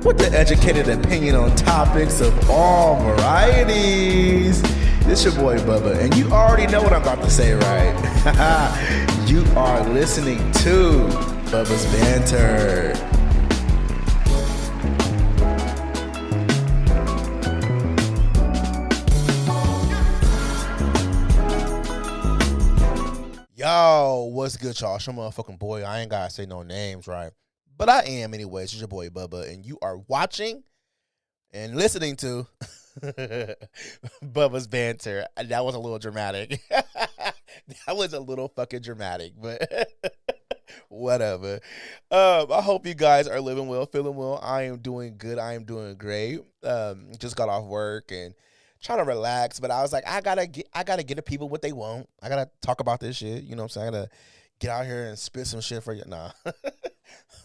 with the educated opinion on topics of all varieties. This your boy Bubba, and you already know what I'm about to say, right? You are listening to Bubba's Banter. Yo, what's good, y'all? It's your motherfucking boy. I ain't gotta say no names, right? But I am anyways. It's your boy Bubba, and you are watching and listening to Bubba's Banter. That was a little dramatic. That was a little fucking dramatic, but whatever. I hope you guys are living well, feeling well. I am doing good. I am doing great. Just got off work and trying to relax, but I was like, I gotta get the people what they want. I gotta talk about this shit. You know what I'm saying? I gotta get out here and spit some shit for you. Nah,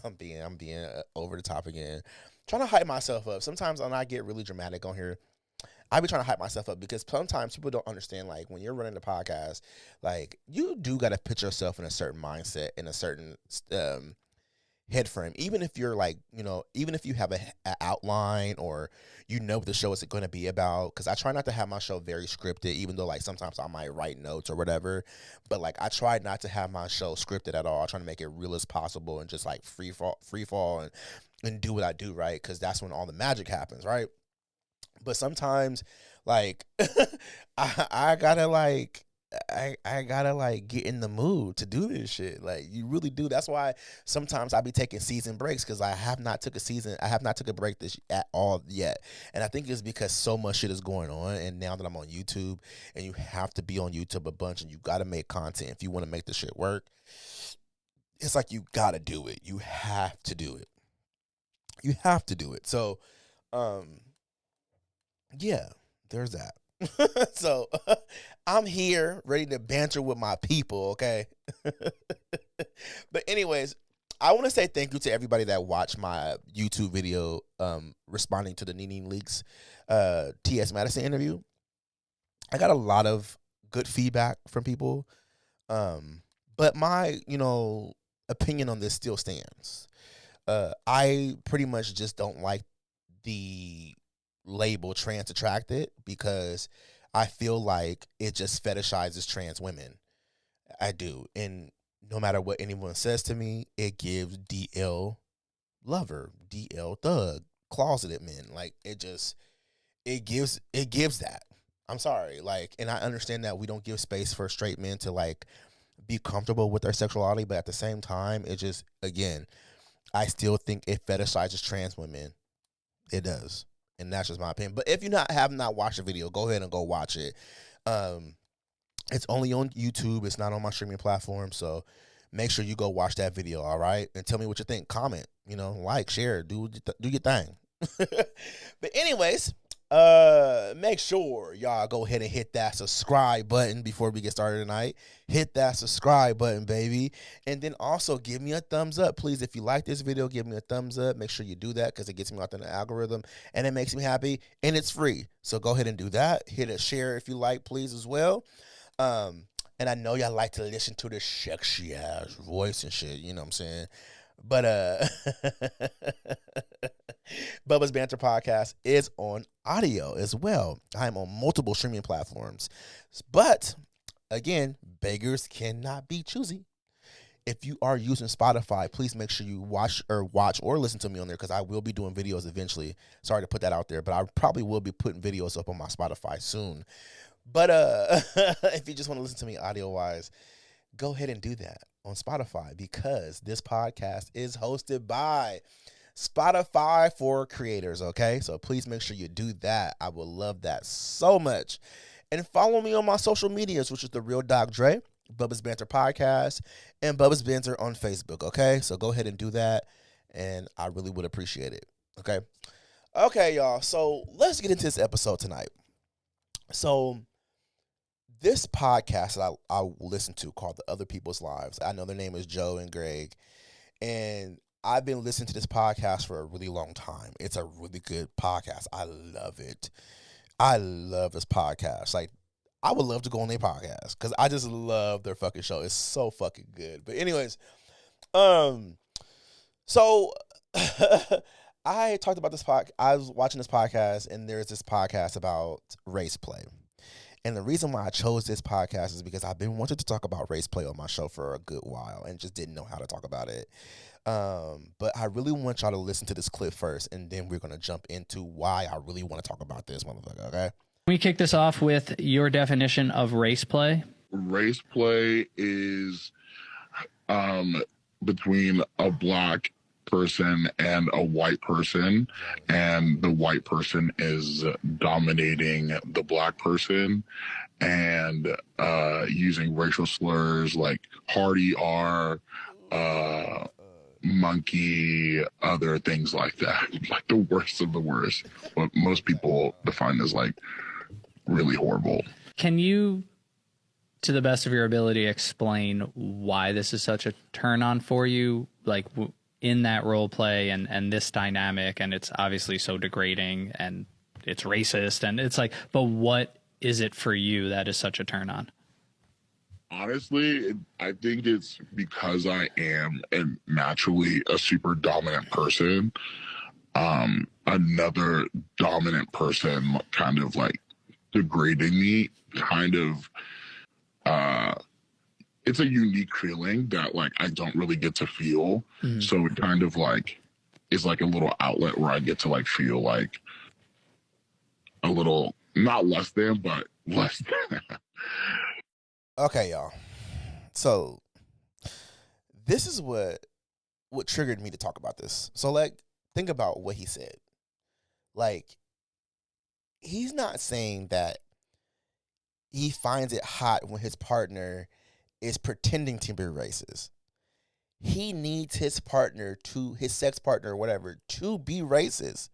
I'm being over the top again. Trying to hype myself up. Sometimes when I get really dramatic on here, I be trying to hype myself up because sometimes people don't understand, like, when you're running the podcast, like, you do got to put yourself in a certain mindset, in a certain head frame. Even if you're like, even if you have a outline or you know what the show is going to be about, because I try not to have my show very scripted, even though, like, sometimes I might write notes or whatever, but, like, I try not to have my show scripted at all. I try to make it real as possible and just, like, free fall and do what I do, right? Because that's when all the magic happens, right? But sometimes, like, I gotta get in the mood to do this shit. Like, you really do. That's why sometimes I be taking season breaks, because I have not took a break this at all yet. And I think it's because so much shit is going on. And now that I'm on YouTube, and you have to be on YouTube a bunch, and you got to make content if you want to make the shit work, it's like you got to do it. You have to do it. You have to do it. So, yeah, there's that. So I'm here ready to banter with my people, okay? But anyways, I want to say thank you to everybody that watched my YouTube video responding to the Nene Leakes T.S. Madison interview. I got a lot of good feedback from people. But my, opinion on this still stands. I pretty much just don't like the label trans attracted, because I feel like it just fetishizes trans women. I do. And no matter what anyone says to me, it gives DL lover, DL thug, closeted men. Like, it gives that. I'm sorry. Like, and I understand that we don't give space for straight men to, like, be comfortable with their sexuality, but at the same time, it just, again, I still think it fetishizes trans women. It does. And that's just my opinion. But if you have not watched the video, go ahead and go watch it. It's only on YouTube. It's not on my streaming platform. So make sure you go watch that video, all right? And tell me what you think. Comment, like, share, do your thing. But anyways, make sure y'all go ahead and hit that subscribe button before we get started tonight. Hit that subscribe button, baby. And then also give me a thumbs up, please. If you like this video, give me a thumbs up. Make sure you do that, because it gets me out in the algorithm and it makes me happy, and it's free. So go ahead and do that. Hit a share if you like, please, as well. And I know y'all like to listen to this sexy ass voice and shit, you know what I'm saying? But Bubba's Banter Podcast is on audio as well. I'm on multiple streaming platforms. But again, beggars cannot be choosy. If you are using Spotify, please make sure you watch or listen to me on there, because I will be doing videos eventually. Sorry to put that out there, but I probably will be putting videos up on my Spotify soon. But if you just want to listen to me audio-wise, go ahead and do that on Spotify, because this podcast is hosted by Spotify for creators, okay? So please make sure you do that. I would love that so much. And follow me on my social medias, which is The Real Doc Dre, Bubba's Banter Podcast, and Bubba's Banter on Facebook, okay? So go ahead and do that, and I really would appreciate it, okay? Okay, y'all, so let's get into this episode tonight. So this podcast that I listen to, called The Other People's Lives, I know their name is Joe and Greg, and I've been listening to this podcast for a really long time. It's a really good podcast. I love it. I love this podcast. Like, I would love to go on their podcast, because I just love their fucking show. It's so fucking good. But anyways, so I talked about this I was watching this podcast, and there's this podcast about race play. And the reason why I chose this podcast is because I've been wanting to talk about race play on my show for a good while and just didn't know how to talk about it. But I really want y'all to listen to this clip first, and then we're gonna jump into why I really want to talk about this motherfucker. Okay. Can we kick this off with your definition of race play? Race play is between a black person and a white person, and the white person is dominating the black person and using racial slurs like hardy R, monkey, other things like that. Like the worst of the worst. What most people define as like really horrible. Can you, to the best of your ability, explain why this is such a turn on for you? Like in that role play and this dynamic, and it's obviously so degrading and it's racist and it's like, but what is it for you that is such a turn on? Honestly, I think it's because I am naturally a super dominant person. Another dominant person kind of like degrading me kind of it's a unique feeling that like I don't really get to feel. Mm-hmm. So it kind of like is like a little outlet where I get to like feel like a little not less than, but less than. Okay, y'all. So this is what triggered me to talk about this. So like think about what he said. Like he's not saying that he finds it hot when his partner is pretending to be racist. He needs his partner his sex partner or whatever, to be racist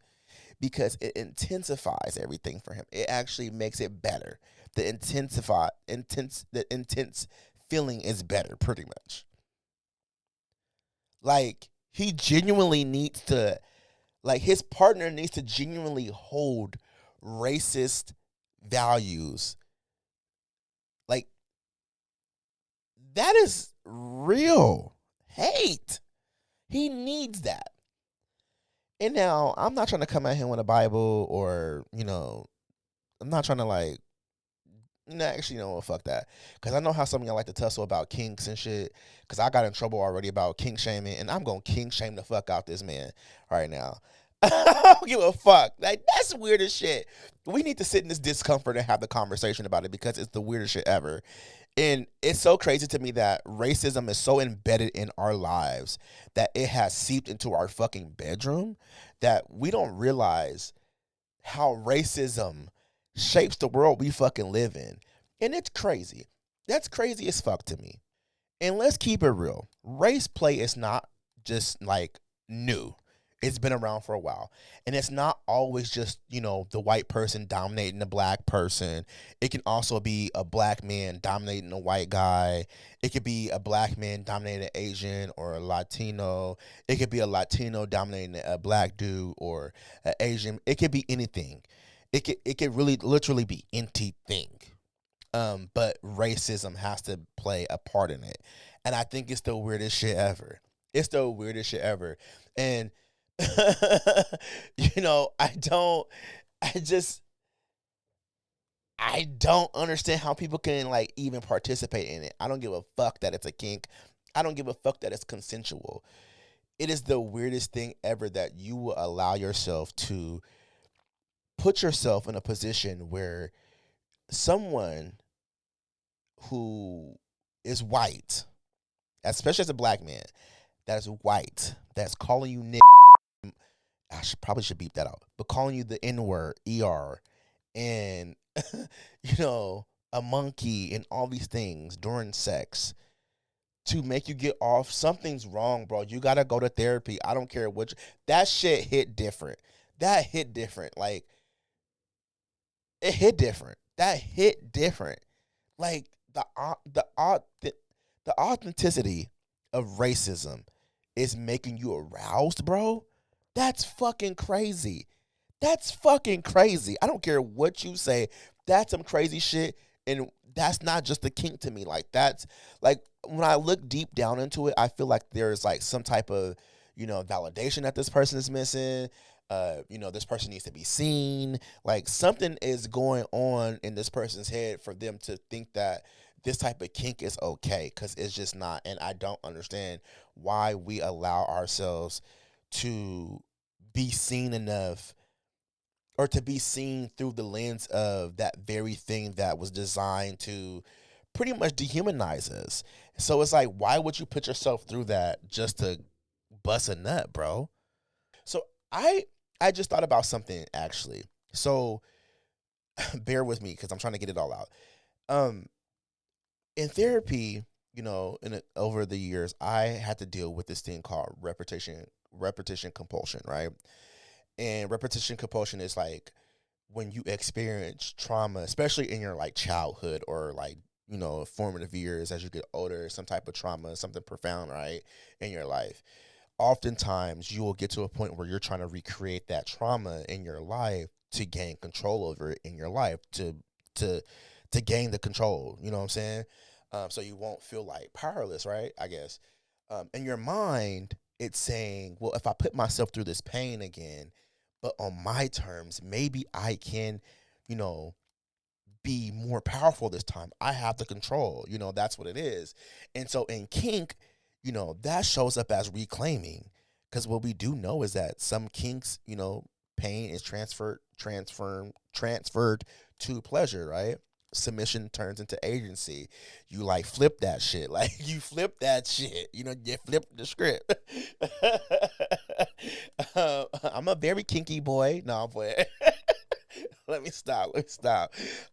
because it intensifies everything for him. It actually makes it better. The intense feeling is better, pretty much. Like he genuinely needs to, like his partner needs to genuinely hold racist values. Like that is real hate. He needs that. And now I'm not trying to come at him with a Bible or, I'm not trying to like, actually, fuck that. Because I know how some of y'all like to tussle about kinks and shit. Because I got in trouble already about kink shaming. And I'm going to kink shame the fuck out this man right now. I don't give a fuck. Like, that's weird as shit. We need to sit in this discomfort and have the conversation about it because it's the weirdest shit ever. And it's so crazy to me that racism is so embedded in our lives that it has seeped into our fucking bedroom that we don't realize how racism shapes the world we fucking live in. And it's crazy. That's crazy as fuck to me. And let's keep it real. Race play is not just like new. It's been around for a while. And it's not always just, the white person dominating the black person. It can also be a black man dominating a white guy. It could be a black man dominating an Asian or a Latino. It could be a Latino dominating a black dude or an Asian. It could be anything. It could really literally be anything. But racism has to play a part in it. And I think it's the weirdest shit ever. It's the weirdest shit ever. And I don't understand how people can like even participate in it. I don't give a fuck that it's a kink. I don't give a fuck that it's consensual. It is the weirdest thing ever that you will allow yourself to put yourself in a position where someone who is white, especially as a black man, that is white, that's calling you nigga, I probably should beep that out, but calling you the N-word, ER, and, a monkey and all these things during sex to make you get off, something's wrong, bro. You got to go to therapy. I don't care what. That shit hit different. That hit different. Like, it hit different. That hit different. Like, the authenticity of racism is making you aroused, bro. That's fucking crazy. That's fucking crazy. I don't care what you say. That's some crazy shit. And that's not just a kink to me. Like, that's like when I look deep down into it, I feel like there's like some type of, validation that this person is missing. This person needs to be seen. Like something is going on in this person's head for them to think that this type of kink is okay, because it's just not. And I don't understand why we allow ourselves to be seen enough, or to be seen through the lens of that very thing that was designed to pretty much dehumanize us. So it's like, why would you put yourself through that just to bust a nut, bro? So I just thought about something actually. So bear with me because I'm trying to get it all out. In therapy, over the years, I had to deal with this thing called repetition compulsion, right? And repetition compulsion is like when you experience trauma, especially in your like childhood or like, formative years as you get older, some type of trauma, something profound, right, in your life. Oftentimes you will get to a point where you're trying to recreate that trauma in your life to gain control over it in your life, to gain the control, you know what I'm saying? So you won't feel like powerless, right? I guess. In your mind, it's saying, well, if I put myself through this pain again, but on my terms, maybe I can, be more powerful this time. I have the control. That's what it is. And so in kink, that shows up as reclaiming. Because what we do know is that some kinks, pain is transferred to pleasure, right? Submission turns into agency. You like flip that shit. Like you flip that shit. You flip the script. I'm a very kinky boy. No, I'm playing. Let me stop.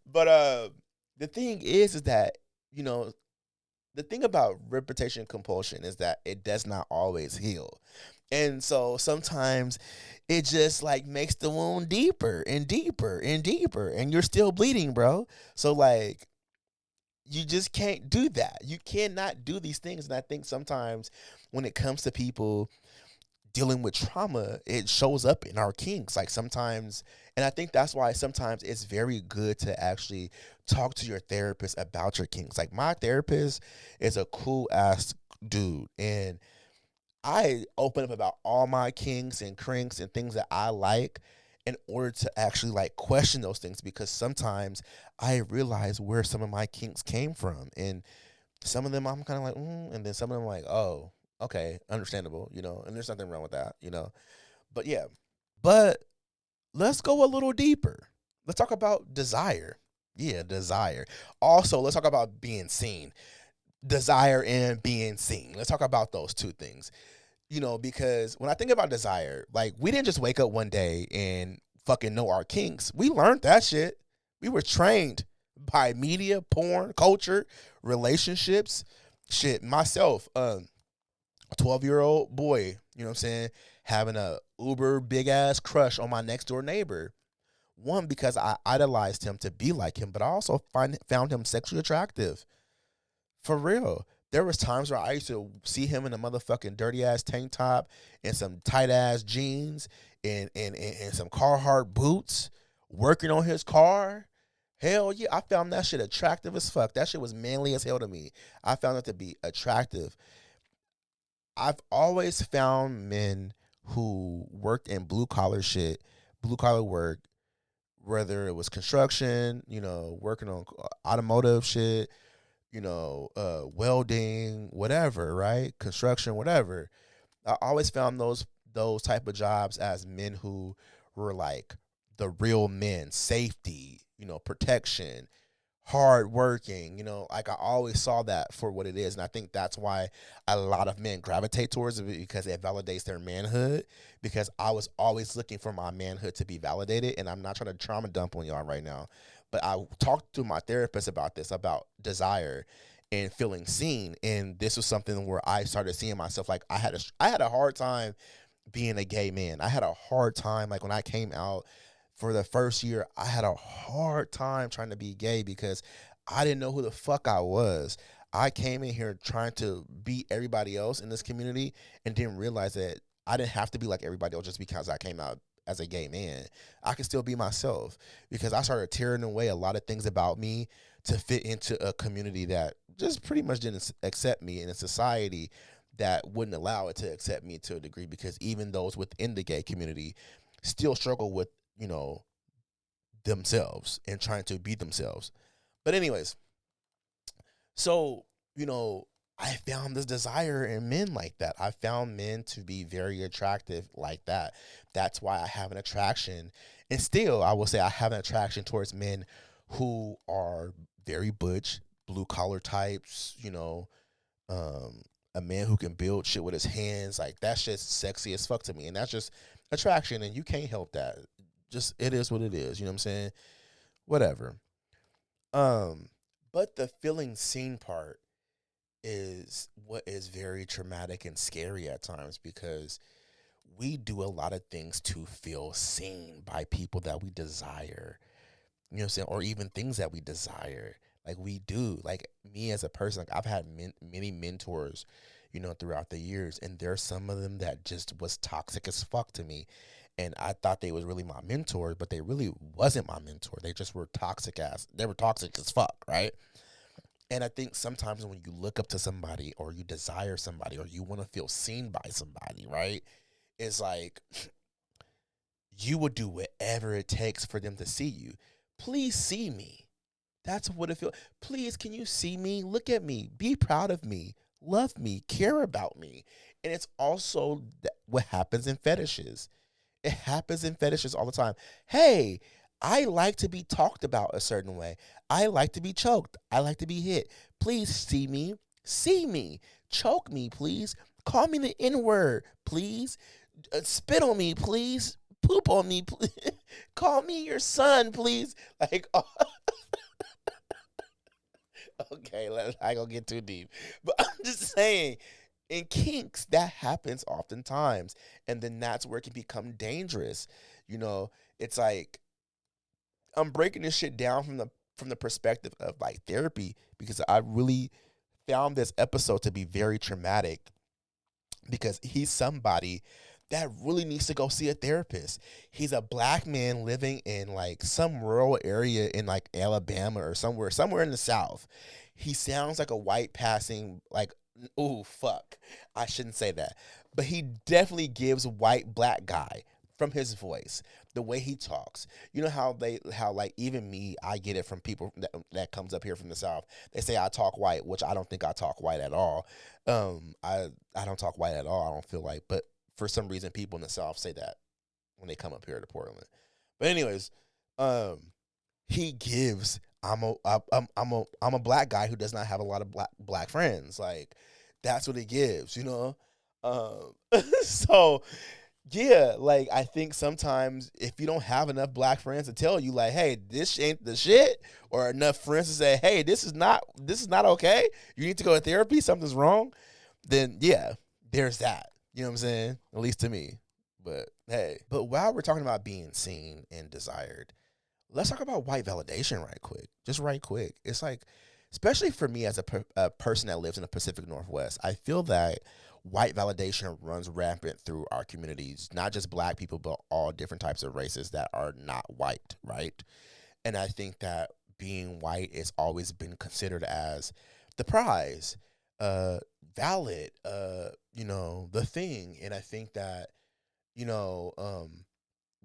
But the thing is that, the thing about repetition compulsion is that it does not always heal. And so sometimes it just like makes the wound deeper and deeper and deeper, and you're still bleeding, bro. So like, you just can't do that. You cannot do these things. And I think sometimes when it comes to people dealing with trauma, it shows up in our kinks. Like sometimes, and I think that's why sometimes it's very good to actually talk to your therapist about your kinks. Like my therapist is a cool ass dude, and I open up about all my kinks and crinks and things that I like in order to actually like question those things, because sometimes I realize where some of my kinks came from, and some of them I'm kind of like, and then some of them I'm like, oh, okay, understandable, and there's nothing wrong with that, But yeah, but let's go a little deeper. Let's talk about desire. Yeah, desire. Also, let's talk about being seen. Desire and being seen. Let's talk about those two things. Because when I think about desire, like we didn't just wake up one day and fucking know our kinks. We learned that shit. We were trained by media, porn, culture, relationships. Shit, myself, 12-year-old boy, you know what I'm saying, having a uber big ass crush on my next door neighbor. One, because I idolized him to be like him, but I also found him sexually attractive. For real. There was times where I used to see him in a motherfucking dirty ass tank top and some tight ass jeans and some Carhartt boots, working on his car. Hell yeah, I found that shit attractive as fuck. That shit was manly as hell to me. I found it to be attractive. I've always found men who worked in blue collar work, whether it was construction, working on automotive shit, welding, whatever, right? Construction, whatever. I always found those type of jobs as men who were like the real men, safety, protection, hard working, like I always saw that for what it is. And I think that's why a lot of men gravitate towards it, because it validates their manhood. Because I was always looking for my manhood to be validated. And I'm not trying to trauma dump on y'all right now, but I talked to my therapist about this, about desire and feeling seen. And this was something where I started seeing myself. Like I had a hard time being a gay man. I had a hard time, like when I came out for the first year, I had a hard time trying to be gay because I didn't know who the fuck I was. I came in here trying to be everybody else in this community and didn't realize that I didn't have to be like everybody else just because I came out as a gay man. I could still be myself, because I started tearing away a lot of things about me to fit into a community that just pretty much didn't accept me, in a society that wouldn't allow it to accept me to a degree, because even those within the gay community still struggle with, themselves and trying to be themselves. But anyways, so, I found this desire in men like that. I found men to be very attractive like that. That's why I have an attraction. And still, I will say I have an attraction towards men who are very butch, blue collar types, a man who can build shit with his hands. Like, that's just sexy as fuck to me. And that's just attraction. And you can't help that. Just, it is what it is. You know what I'm saying? Whatever. But the feeling seen part is what is very traumatic and scary at times, because we do a lot of things to feel seen by people that we desire, you know what I'm saying, or even things that we desire. Like, we do. Like, me as a person, like, I've had many mentors, throughout the years, and there's some of them that just was toxic as fuck to me, and I thought they was really my mentors, but they really wasn't my mentor. They just were toxic as fuck, right? And I think sometimes when you look up to somebody, or you desire somebody, or you want to feel seen by somebody, right? It's like you would do whatever it takes for them to see you. Please see me. That's what it feels. Please, can you see me? Look at me. Be proud of me. Love me. Care about me. And it's also what happens in fetishes. It happens in fetishes all the time. Hey, I like to be talked about a certain way. I like to be choked. I like to be hit. Please see me. See me. Choke me, please. Call me the N-word, please. Spit on me, please. Poop on me, please. Call me your son, please. Like, oh. Okay, I gonna get too deep. But I'm just saying, in kinks, that happens oftentimes. And then that's where it can become dangerous. It's like, I'm breaking this shit down from the perspective of like therapy, because I really found this episode to be very traumatic, because he's somebody that really needs to go see a therapist. He's a black man living in like some rural area in like Alabama or somewhere in the South. He sounds like a white passing, like, ooh, fuck. I shouldn't say that. But he definitely gives white black guy from his voice, the way he talks. You know how like, even me, I get it from people that comes up here from the South. They say I talk white, which I don't think I talk white at all. I don't talk white at all. I don't feel like, but for some reason, people in the South say that when they come up here to Portland. But anyways, he gives, I'm a black guy who does not have a lot of black friends. Like, that's what it gives, So yeah, like, I think sometimes if you don't have enough black friends to tell you, like, hey, this ain't the shit, or enough friends to say, hey, this is not okay, you need to go to therapy, something's wrong, then yeah, there's that. You know what I'm saying? At least to me. But hey, while we're talking about being seen and desired, let's talk about white validation right quick. Just right quick. It's like, especially for me as a person that lives in the Pacific Northwest, I feel that white validation runs rampant through our communities, not just black people, but all different types of races that are not white, right? And I think that being white has always been considered as the prize, valid, the thing. And I think that,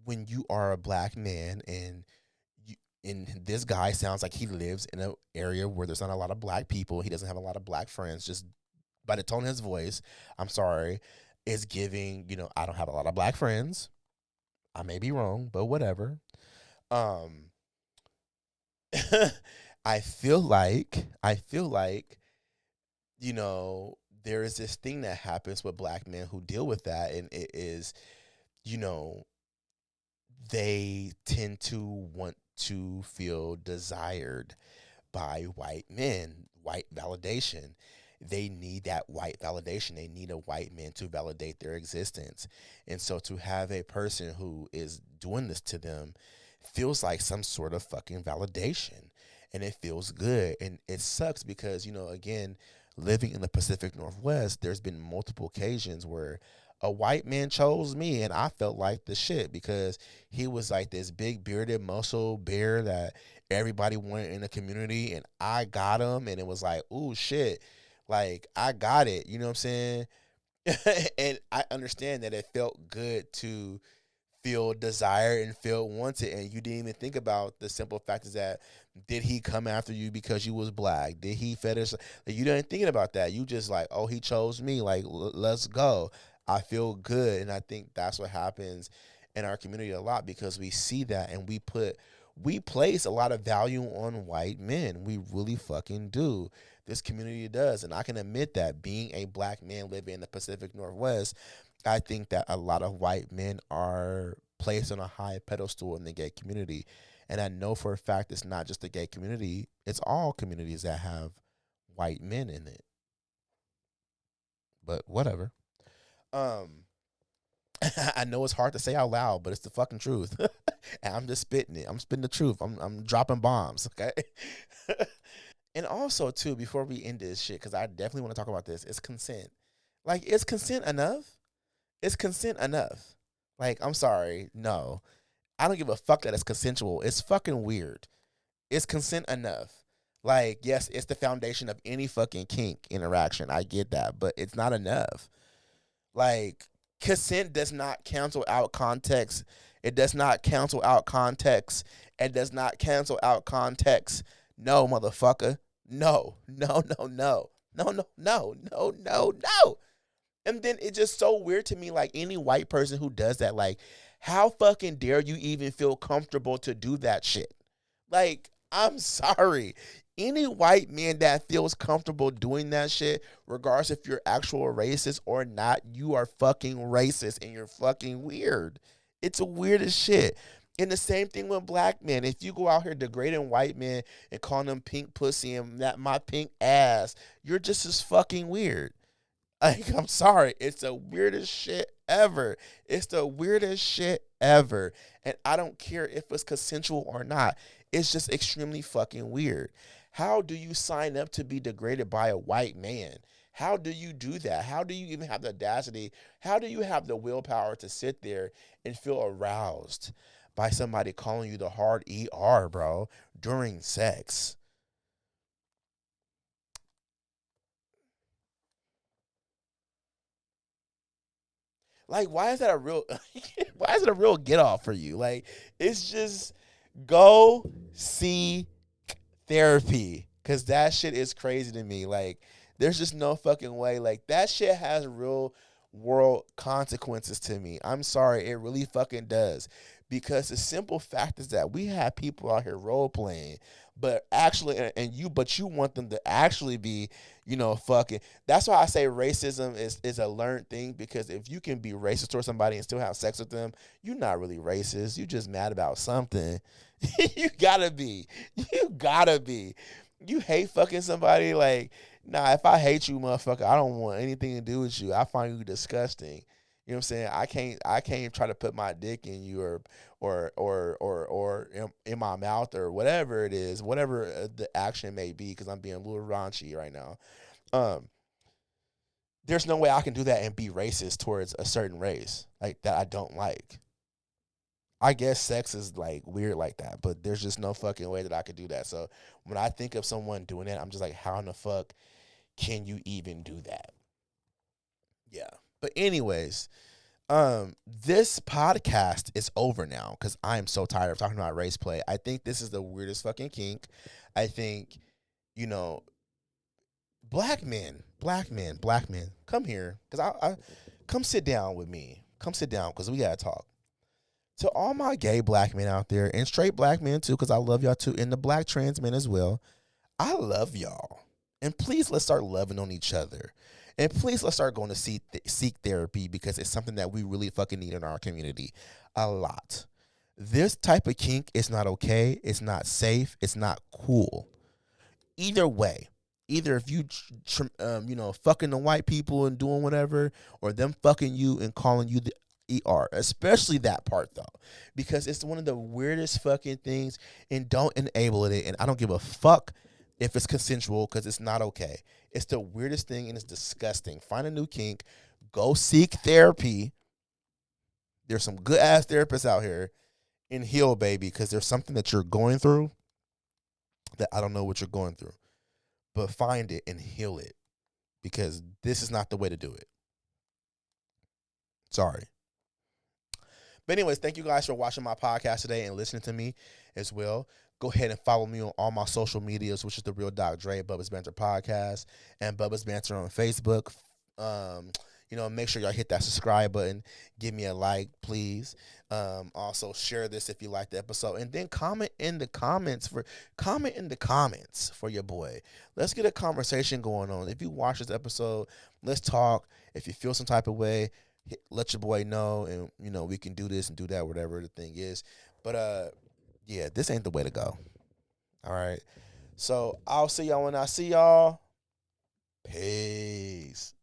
when you are a black man, and this guy sounds like he lives in an area where there's not a lot of black people, he doesn't have a lot of black friends, just by the tone of his voice, I'm sorry, is giving, I don't have a lot of black friends. I may be wrong, but whatever. I feel like, there is this thing that happens with black men who deal with that, and it is, they tend to want to feel desired by white men, white validation. They need that white validation. They need a white man to validate their existence. And so to have a person who is doing this to them feels like some sort of fucking validation. And it feels good. And it sucks because, again, living in the Pacific Northwest, there's been multiple occasions where a white man chose me, and I felt like the shit, because he was like this big bearded muscle bear that everybody wanted in the community, and I got him, and it was like, ooh, shit, like, I got it, you know what I'm saying? And I understand that it felt good to feel desired and feel wanted, and you didn't even think about the simple fact is that did he come after you because you was black? Did he fetish? Like, you didn't thinking about that. You just like, oh, he chose me. Like, let's go. I feel good, and I think that's what happens in our community a lot because we see that and we place a lot of value on white men. We really fucking do. This community does, and I can admit that being a black man living in the Pacific Northwest, I think that a lot of white men are placed on a high pedestal in the gay community. And I know for a fact it's not just the gay community, it's all communities that have white men in it. But whatever. Um I know it's hard to say out loud, but it's the fucking truth. And I'm just spitting it. I'm spitting the truth. I'm dropping bombs, okay? And also too, before we end this shit, because I definitely want to talk about this, is consent. Like, is consent enough? Is consent enough? Like, I'm sorry, no. I don't give a fuck that it's consensual. It's fucking weird. Is consent enough? Like, yes, it's the foundation of any fucking kink interaction. I get that, but it's not enough. Like, consent does not cancel out context. It does not cancel out context. It does not cancel out context. No, motherfucker. No, no, no, no. No, no, no, no, no, no. And then it's just so weird to me, like any white person who does that, like, how fucking dare you even feel comfortable to do that shit? Like, I'm sorry. Any white man that feels comfortable doing that shit, regardless if you're actual racist or not, you are fucking racist and you're fucking weird. It's weird as shit. And the same thing with black men. If you go out here degrading white men and calling them pink pussy and that my pink ass, you're just as fucking weird. Like, I'm sorry. It's the weirdest shit ever. It's the weirdest shit ever. And I don't care if it's consensual or not. It's just extremely fucking weird. How do you sign up to be degraded by a white man? How do you do that? How do you even have the audacity? How do you have the willpower to sit there and feel aroused by somebody calling you the hard ER, bro, during sex? Like, why is that a real why is it a real get off for you? Like, it's just go see therapy. Cause that shit is crazy to me. Like, there's just no fucking way. Like, that shit has real world consequences to me. I'm sorry, it really fucking does. Because the simple fact is that we have people out here role playing, but actually, but you want them to actually be, fucking. That's why I say racism is a learned thing. Because if you can be racist towards somebody and still have sex with them, you're not really racist. You just mad about something. You gotta be. You gotta be. You hate fucking somebody, like, nah, if I hate you, motherfucker, I don't want anything to do with you. I find you disgusting. You know what I'm saying? I can't try to put my dick in you or in my mouth or whatever it is, whatever the action may be, because I'm being a little raunchy right now. Um, there's no way I can do that and be racist towards a certain race like that I don't like. I guess sex is like weird like that, but there's just no fucking way that I could do that. So when I think of someone doing it, I'm just like, how in the fuck can you even do that? Yeah. But anyways, this podcast is over now because I am so tired of talking about race play. I think this is the weirdest fucking kink. I think, you know, black men, come here because I come sit down with me. Come sit down because we gotta talk. To all my gay black men out there and straight black men too, because I love y'all too, and the black trans men as well. I love y'all. And please let's start loving on each other. And please let's start going to seek therapy because it's something that we really fucking need in our community a lot. This type of kink is not okay. It's not safe. It's not cool. Either way, either if you, fucking the white people and doing whatever, or them fucking you and calling you the ER, especially that part though, because it's one of the weirdest fucking things, and don't enable it. And I don't give a fuck if it's consensual because it's not okay. It's the weirdest thing and it's disgusting. Find a new kink, go seek therapy. There's some good ass therapists out here, and heal, baby, because there's something that you're going through that I don't know what you're going through, but find it and heal it because this is not the way to do it. Sorry. But anyways, thank you guys for watching my podcast today and listening to me as well. Go ahead and follow me on all my social medias, which is the Real Doc Dre, Bubba's Banter Podcast, and Bubba's Banter on Facebook. Make sure y'all hit that subscribe button. Give me a like, please. Also share this if you like the episode, and then comment in the comments for your boy. Let's get a conversation going on. If you watch this episode, let's talk. If you feel some type of way, let your boy know, and we can do this and do that, whatever the thing is. But yeah, this ain't the way to go. All right. So I'll see y'all when I see y'all. Peace.